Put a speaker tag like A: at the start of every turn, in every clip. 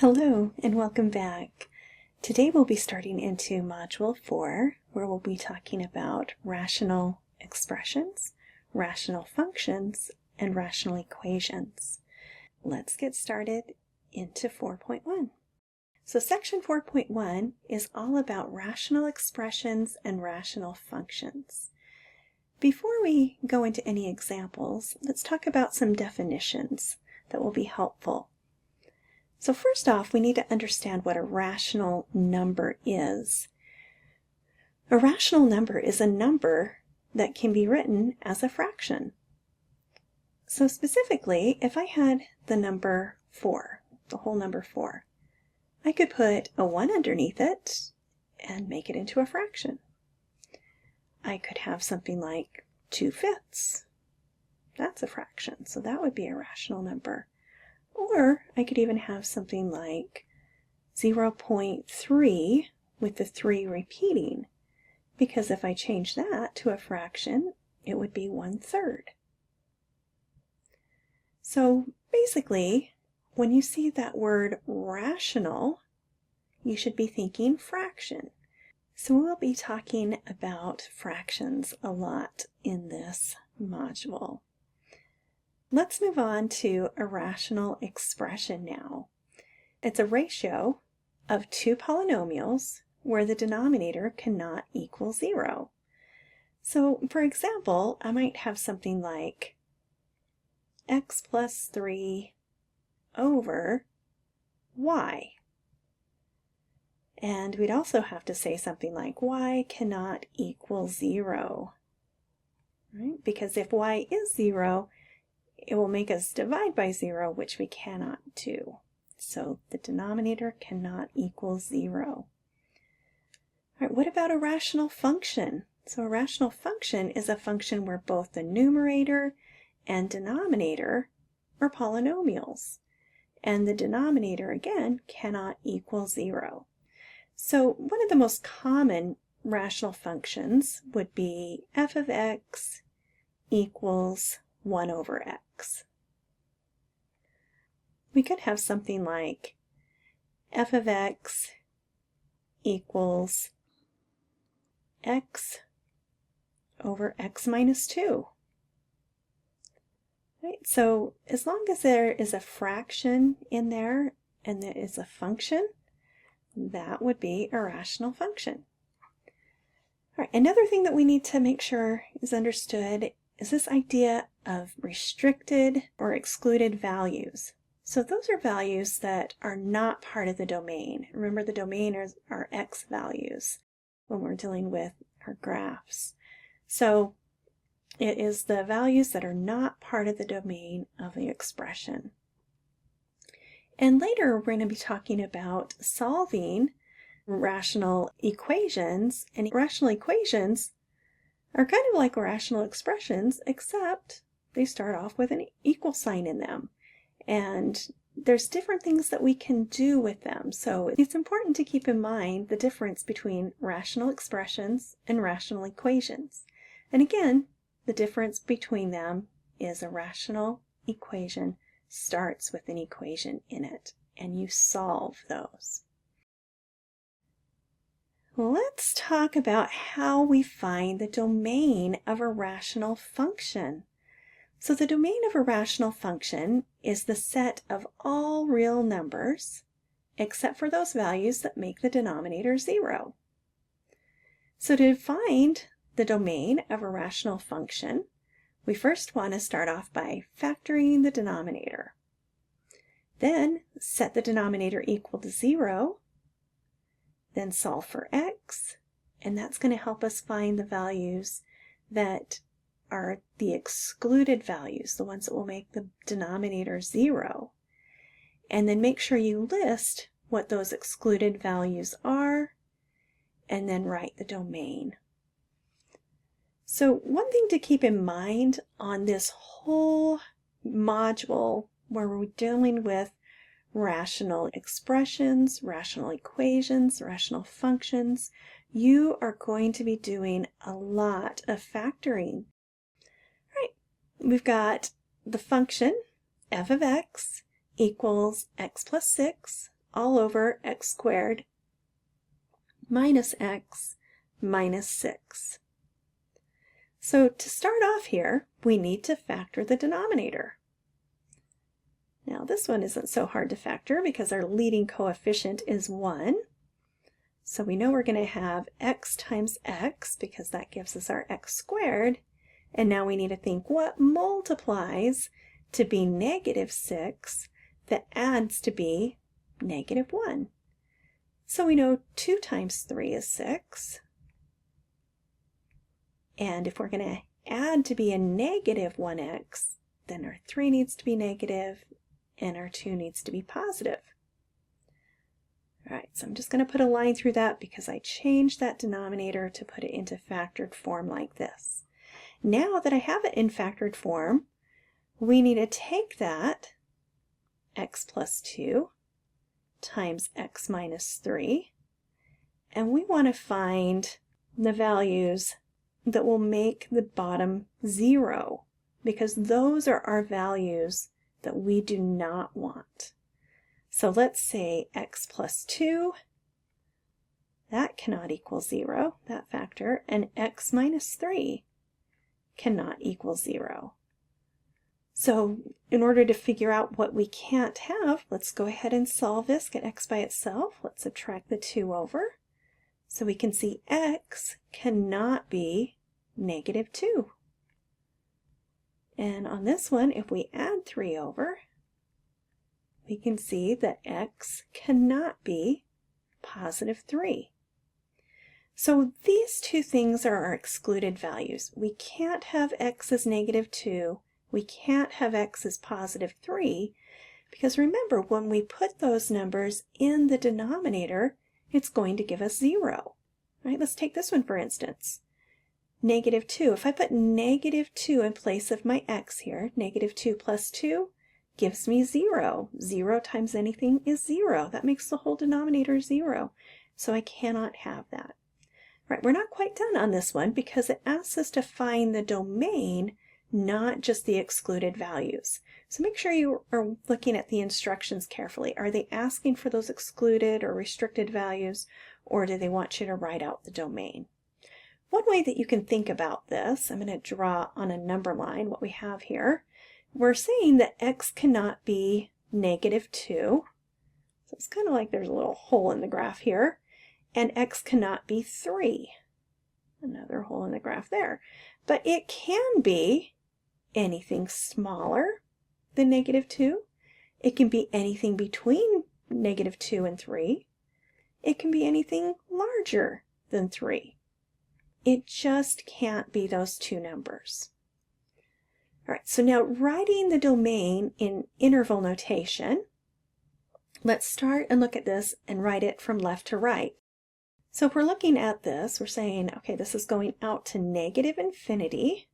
A: Hello and welcome back. Today we'll be starting into Module 4, where we'll be talking about rational expressions, rational functions, and rational equations. Let's get started into 4.1. So section 4.1 is all about rational expressions and rational functions. Before we go into any examples, let's talk about some definitions that will be helpful. So first off, we need to understand what a rational number is. A rational number is a number that can be written as a fraction. So specifically, if I had the number 4, the whole number 4, I could put a 1 underneath it and make it into a fraction. I could have something like 2/5. That's a fraction, so that would be a rational number. Or I could even have something like 0.3 with the 3 repeating, because if I change that to a fraction, it would be 1/3. So basically, when you see that word rational, you should be thinking fraction. So we'll be talking about fractions a lot in this module. Let's move on to a rational expression now. It's a ratio of two polynomials where the denominator cannot equal 0. So, for example, I might have something like x plus 3 over y. And we'd also have to say something like y cannot equal 0. Right? Because if y is 0, it will make us divide by 0, which we cannot do. So the denominator cannot equal 0. All right, what about a rational function? So a rational function is a function where both the numerator and denominator are polynomials. And the denominator, again, cannot equal 0. So one of the most common rational functions would be f of x equals 1 over x. We could have something like f of x equals x over x minus 2. Right? So as long as there is a fraction in there and there is a function, that would be a rational function. All right, another thing that we need to make sure is understood is this idea of restricted or excluded values. So those are values that are not part of the domain. Remember, the domain are x values when we're dealing with our graphs. So it is the values that are not part of the domain of the expression. And later we're going to be talking about solving rational equations, and rational equations are kind of like rational expressions, except they start off with an equal sign in them. And there's different things that we can do with them. So it's important to keep in mind the difference between rational expressions and rational equations. And again, the difference between them is a rational equation starts with an equation in it, and you solve those. Let's talk about how we find the domain of a rational function. So the domain of a rational function is the set of all real numbers, except for those values that make the denominator 0. So to find the domain of a rational function, we first want to start off by factoring the denominator. Then set the denominator equal to 0. Then solve for x, and that's going to help us find the values that are the excluded values, the ones that will make the denominator 0. And then make sure you list what those excluded values are, and then write the domain. So one thing to keep in mind on this whole module where we're dealing with rational expressions, rational equations, rational functions, you are going to be doing a lot of factoring. All right, we've got the function f of x equals x plus 6 all over x squared minus x minus 6. So to start off here, we need to factor the denominator. Now this one isn't so hard to factor because our leading coefficient is 1. So we know we're going to have x times x because that gives us our x squared. And now we need to think what multiplies to be negative 6 that adds to be negative 1. So we know 2 times 3 is 6. And if we're going to add to be a negative 1x, then our 3 needs to be negative and our 2 needs to be positive. All right, so I'm just going to put a line through that because I changed that denominator to put it into factored form like this. Now that I have it in factored form, we need to take that x plus 2 times x minus 3, and we want to find the values that will make the bottom 0, because those are our values that we do not want. So let's say x plus 2, that cannot equal 0, that factor, and x minus 3 cannot equal 0. So in order to figure out what we can't have, let's go ahead and solve this, get x by itself. Let's subtract the 2 over. So we can see x cannot be negative 2. And on this one, if we add 3 over, we can see that x cannot be positive 3. So these two things are our excluded values. We can't have x as negative 2. We can't have x as positive 3, because remember, when we put those numbers in the denominator, it's going to give us 0. Right? Let's take this one for instance. Negative 2. If I put negative 2 in place of my x here, negative 2 plus 2 gives me 0. 0 times anything is 0. That makes the whole denominator 0. So I cannot have that. Right, we're not quite done on this one because it asks us to find the domain, not just the excluded values. So make sure you are looking at the instructions carefully. Are they asking for those excluded or restricted values, or do they want you to write out the domain? One way that you can think about this, I'm going to draw on a number line what we have here. We're saying that x cannot be negative 2. So it's kind of like there's a little hole in the graph here. And x cannot be 3. Another hole in the graph there. But it can be anything smaller than negative 2. It can be anything between negative 2 and 3. It can be anything larger than 3. It just can't be those two numbers. All right, so now writing the domain in interval notation, let's start and look at this and write it from left to right. So if we're looking at this, we're saying, okay, this is going out to negative infinity,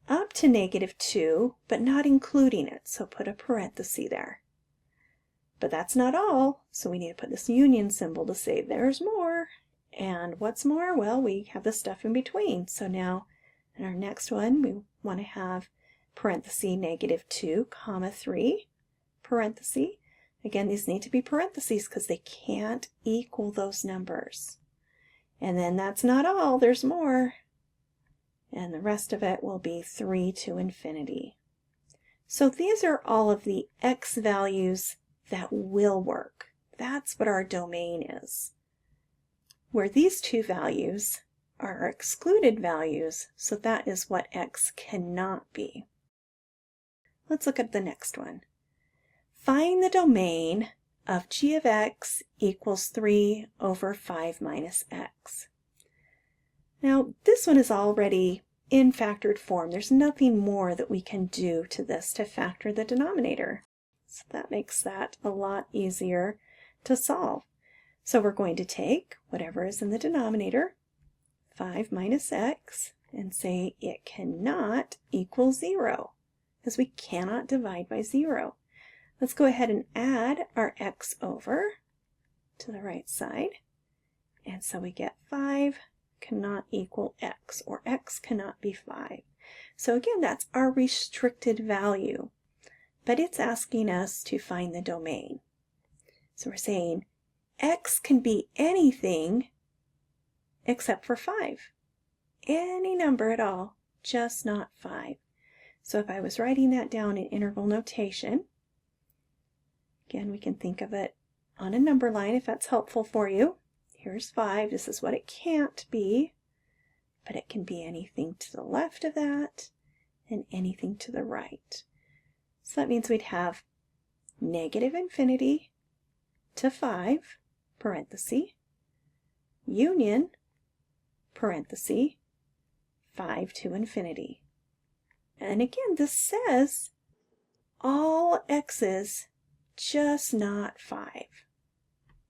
A: up to negative 2, but not including it, so put a parenthesis there. But that's not all, so we need to put this union symbol to say there's more. And what's more? Well, we have the stuff in between. So now in our next one, we want to have parenthesis negative 2, comma 3, parenthesis. Again, these need to be parentheses because they can't equal those numbers. And then that's not all, there's more. And the rest of it will be 3 to infinity. So these are all of the x values that will work. That's what our domain is. Where these two values are our excluded values, so that is what x cannot be. Let's look at the next one. Find the domain of g of x equals 3 over 5 minus x. Now, this one is already in factored form. There's nothing more that we can do to this to factor the denominator. So that makes that a lot easier to solve. So we're going to take whatever is in the denominator, 5 minus x, and say it cannot equal 0, because we cannot divide by 0. Let's go ahead and add our x over to the right side. And so we get 5 cannot equal x, or x cannot be 5. So again, that's our restricted value. but it's asking us to find the domain. So we're saying x can be anything except for 5. Any number at all, just not 5. So if I was writing that down in integral notation, again, we can think of it on a number line if that's helpful for you. Here's 5. This is what it can't be, but it can be anything to the left of that and anything to the right. So that means we'd have negative infinity to 5, parenthesis, union, parenthesis, 5 to infinity. And again, this says all x's, just not 5.